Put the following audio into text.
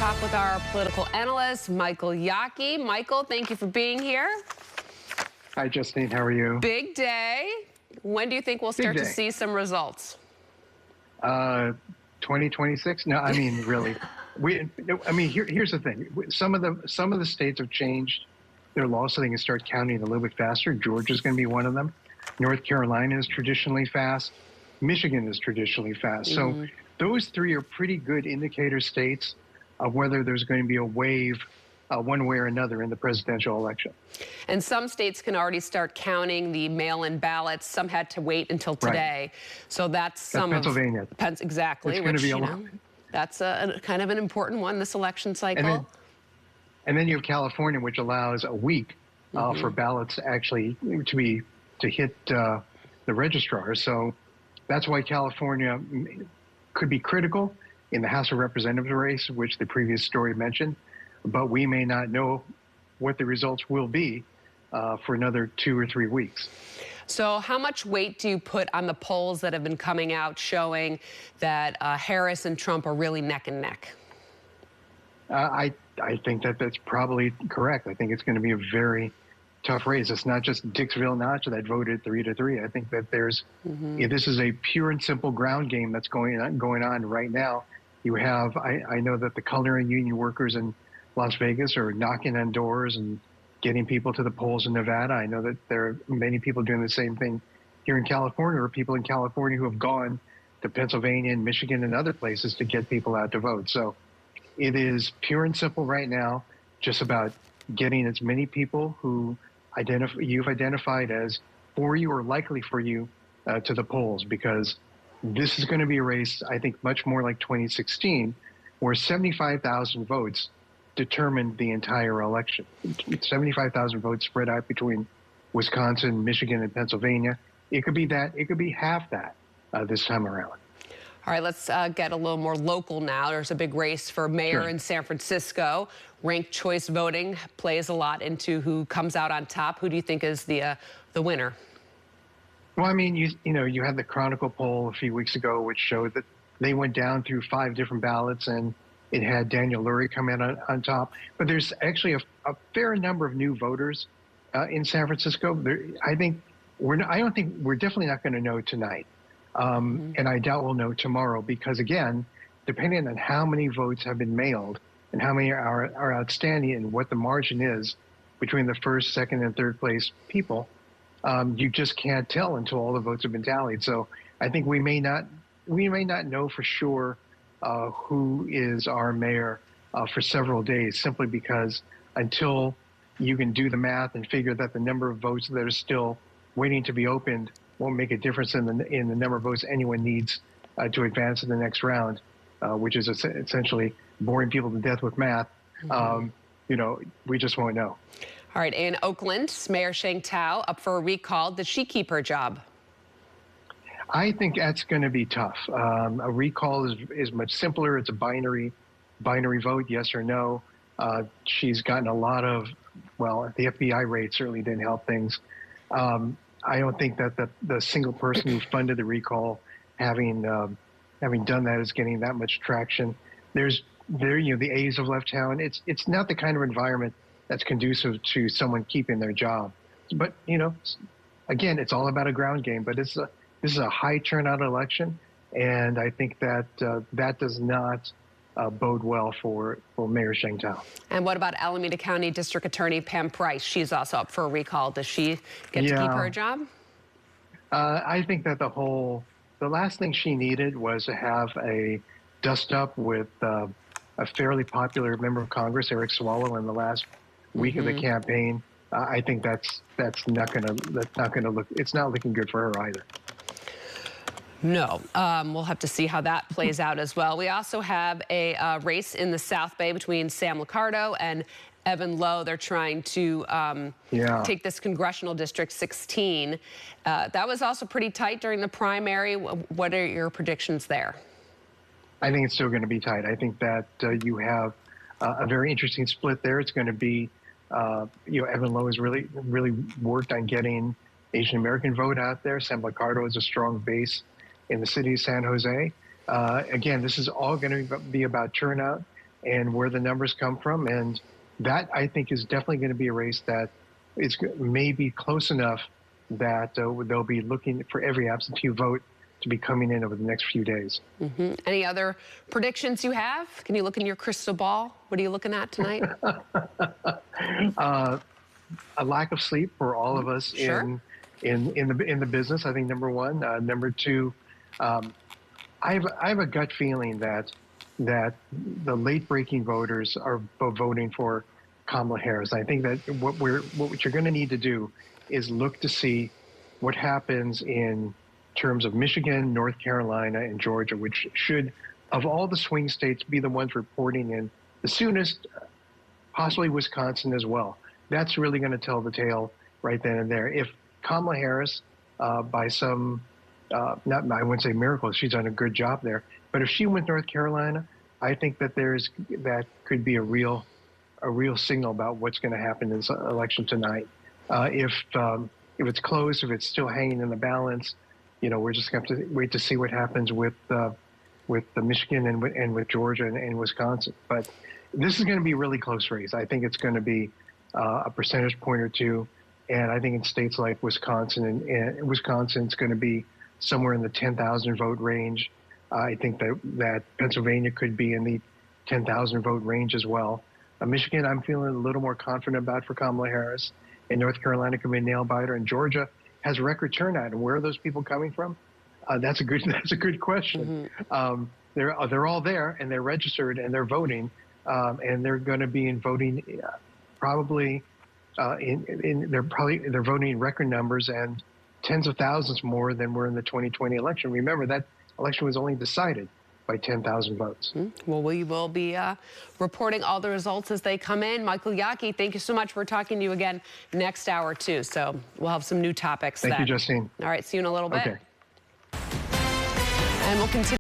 talk with our political analyst, Michael Yaki. Michael, thank you for being here. Hi, Justine. How are you? Big day. When do you think we'll start to see some results? 2026? No, I mean, really. Here's the thing. Some of the states have changed their laws so they can start counting a little bit faster. Georgia's going to be one of them. North Carolina is traditionally fast. Michigan is traditionally fast. So those three are pretty good indicator states of whether there's going to be a wave one way or another in the presidential election. And some states can already start counting the mail-in ballots. Some had to wait until today. Right. So that's some Pennsylvania. of Pennsylvania. Exactly. It's going to be a lot. That's a kind of an important one this election cycle. And then you have California, which allows a week for ballots actually to hit the registrar. So that's why California could be critical in the House of Representatives race, which the previous story mentioned. But we may not know what the results will be for another 2 or 3 weeks. So how much weight do you put on the polls that have been coming out showing that Harris and Trump are really neck and neck? I think that that's probably correct. I think it's going to be a very tough race. It's not just Dixville Notch that voted 3-3. I think that there's this is a pure and simple ground game that's going on right now. You have I know that the culinary union workers in Las Vegas are knocking on doors and getting people to the polls in Nevada. I know that there are many people doing the same thing here in California, or people in California who have gone to Pennsylvania and Michigan and other places to get people out to vote. So it is pure and simple right now, just about getting as many people who you've identified as for you or likely for you to the polls, because this is going to be a race, I think, much more like 2016, where 75,000 votes determined the entire election. 75,000 votes spread out between Wisconsin, Michigan, and Pennsylvania. It could be that. It could be half that this time around. All right, let's get a little more local now. There's a big race for mayor in San Francisco. Ranked choice voting plays a lot into who comes out on top. Who do you think is the winner? Well, I mean, you had the Chronicle poll a few weeks ago, which showed that they went down through 5 different ballots, and it had Daniel Lurie come in on top. But there's actually a fair number of new voters in San Francisco. I don't think we're definitely not going to know tonight. And I doubt we'll know tomorrow, because, again, depending on how many votes have been mailed and how many are outstanding and what the margin is between the first, second, and third place people, you just can't tell until all the votes have been tallied. So I think we may not know for sure who is our mayor for several days, simply because until you can do the math and figure that the number of votes that are still waiting to be opened won't make a difference in the number of votes anyone needs to advance in the next round, which is essentially boring people to death with math. We just won't know. All right, in Oakland, Mayor Sheng Tao up for a recall. Did she keep her job? I think that's going to be tough. A recall is much simpler. It's a binary vote, yes or no. She's gotten a lot of, well, the FBI raid certainly didn't help things. I don't think that the single person who funded the recall, having done that, is getting that much traction. The A's have left town. It's not the kind of environment that's conducive to someone keeping their job. But again, it's all about a ground game. But this is a high turnout election, and I think that that does not bode well for Mayor Sheng Tao. And what about Alameda County District Attorney Pam Price? She's also up for a recall. Does she get to keep her job? I think that the last thing she needed was to have a dust-up with a fairly popular member of Congress, Eric Swalwell, in the last week of the campaign. I think that's not going to look. It's not looking good for her either. No, we'll have to see how that plays out as well. We also have a race in the South Bay between Sam Liccardo and Evan Lowe. They're trying to take this congressional district 16. That was also pretty tight during the primary. What are your predictions there? I think it's still going to be tight. I think that you have a very interesting split there. It's going to be, Evan Lowe has really worked on getting Asian American vote out there. Sam Liccardo is a strong base in the city of San Jose. Again, this is all going to be about turnout. and where the numbers come from. And that, I think, is definitely going to be a race that is maybe close enough that they'll be looking for every absentee vote to be coming in over the next few days. Any other predictions you have? Can you look in your crystal ball? What are you looking at tonight? A lack of sleep for all of us Sure. in the business. I think number one. Number two, I have a gut feeling that the late breaking voters are voting for Kamala Harris. I think that what you're going to need to do is look to see what happens in terms of Michigan, North Carolina, and Georgia, which should, of all the swing states, be the ones reporting in the soonest, possibly Wisconsin as well. That's really going to tell the tale right then and there. If Kamala Harris, by some, I wouldn't say miracle, she's done a good job there, but if she went North Carolina, I think that that could be a real signal about what's going to happen in this election tonight. If it's close, if it's still hanging in the balance, we're just going to have to wait to see what happens with the Michigan and with Georgia and Wisconsin. But this is going to be a really close race. I think it's going to be a percentage point or two, and I think in states like Wisconsin and Wisconsin, it's going to be somewhere in the 10,000 vote range. I think that Pennsylvania could be in the 10,000 vote range as well. Michigan, I'm feeling a little more confident about for Kamala Harris. And North Carolina could be a nail biter. And Georgia has record turnout. And where are those people coming from? That's a good question. They're all there, and they're registered, and they're voting, and they're going to be voting probably they're voting in record numbers and tens of thousands more than were in the 2020 election. Remember, that election was only decided by 10,000 votes. Well, we will be reporting all the results as they come in. Michael Yaki, thank you so much. We're talking to you again next hour, too. So we'll have some new topics then. Thank you, Justine. All right, see you in a little bit. Okay. And we'll continue.